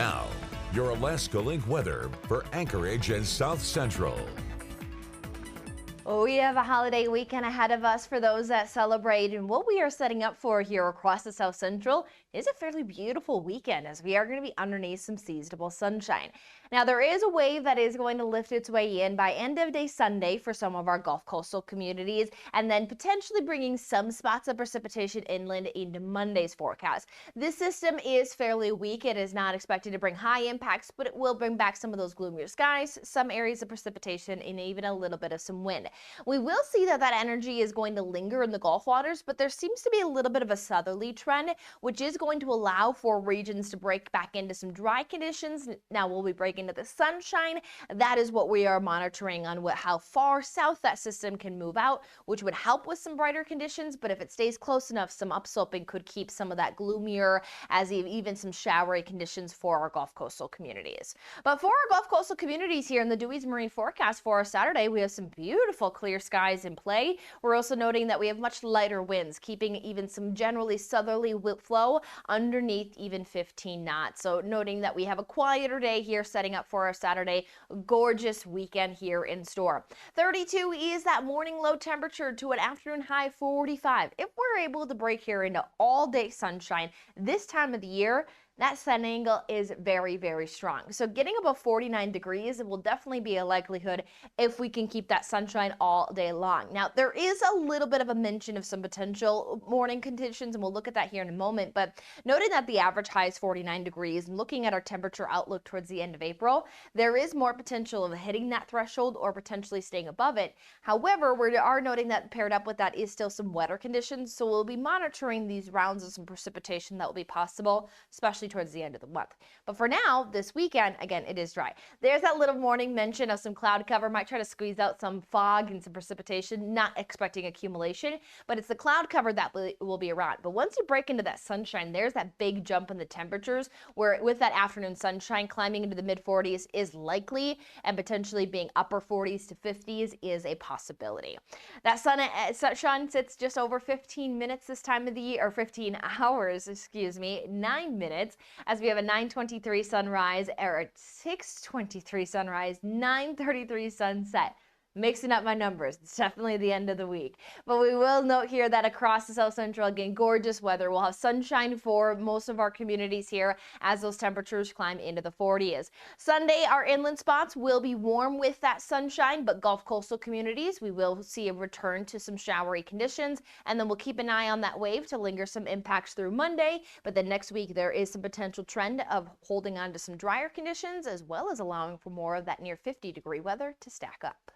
Now, your Alaska Link weather for Anchorage and South Central. We have a holiday weekend ahead of us for those that celebrate, and what we are setting up for here across the South Central is a fairly beautiful weekend as we are going to be underneath some seasonable sunshine. Now, there is a wave that is going to lift its way in by end of day Sunday for some of our Gulf coastal communities, and then potentially bringing some spots of precipitation inland into Monday's forecast. This system is fairly weak. It is not expected to bring high impacts, but it will bring back some of those gloomier skies, some areas of precipitation, and even a little bit of some wind. We will see that energy is going to linger in the Gulf waters, but there seems to be a little bit of a southerly trend, which is going to allow for regions to break back into some dry conditions. Now we'll be breaking into the sunshine. That is what we are monitoring on how far south that system can move out, which would help with some brighter conditions. But if it stays close enough, some upsloping could keep some of that gloomier, as even some showery conditions for our Gulf coastal communities. But for our Gulf coastal communities here in the Dewey's Marine forecast for our Saturday, we have some beautiful clear skies in play. We're also noting that we have much lighter winds, keeping even some generally southerly flow underneath even 15 knots. So noting that we have a quieter day here setting up for our Saturday. Gorgeous weekend here in store. 32 is that morning low temperature to an afternoon high 45. If we're able to break here into all day sunshine this time of the year, that sun angle is very, very strong. So getting above 49 degrees will definitely be a likelihood if we can keep that sunshine all day long. Now, there is a little bit of a mention of some potential morning conditions, and we'll look at that here in a moment. But noting that the average high is 49 degrees and looking at our temperature outlook towards the end of April, there is more potential of hitting that threshold or potentially staying above it. However, we are noting that paired up with that is still some wetter conditions. So we'll be monitoring these rounds of some precipitation that will be possible, especially towards the end of the month. But for now, this weekend, again, it is dry. There's that little morning mention of some cloud cover. Might try to squeeze out some fog and some precipitation, not expecting accumulation, but it's the cloud cover that will be around. But once you break into that sunshine, there's that big jump in the temperatures where with that afternoon sunshine climbing into the mid 40s is likely, and potentially being upper 40s to 50s is a possibility. That sunshine sits just over 15 minutes this time of the year, or 15 hours, excuse me, 9 minutes, as we have a 9:23 sunrise, or a 6:23 sunrise, 9:33 sunset. Mixing up my numbers. It's definitely the end of the week. But we will note here that across the South Central, again, gorgeous weather. We'll have sunshine for most of our communities here as those temperatures climb into the 40s. Sunday, our inland spots will be warm with that sunshine, but Gulf coastal communities, we will see a return to some showery conditions, and then we'll keep an eye on that wave to linger some impacts through Monday. But then next week, there is some potential trend of holding on to some drier conditions, as well as allowing for more of that near 50-degree weather to stack up.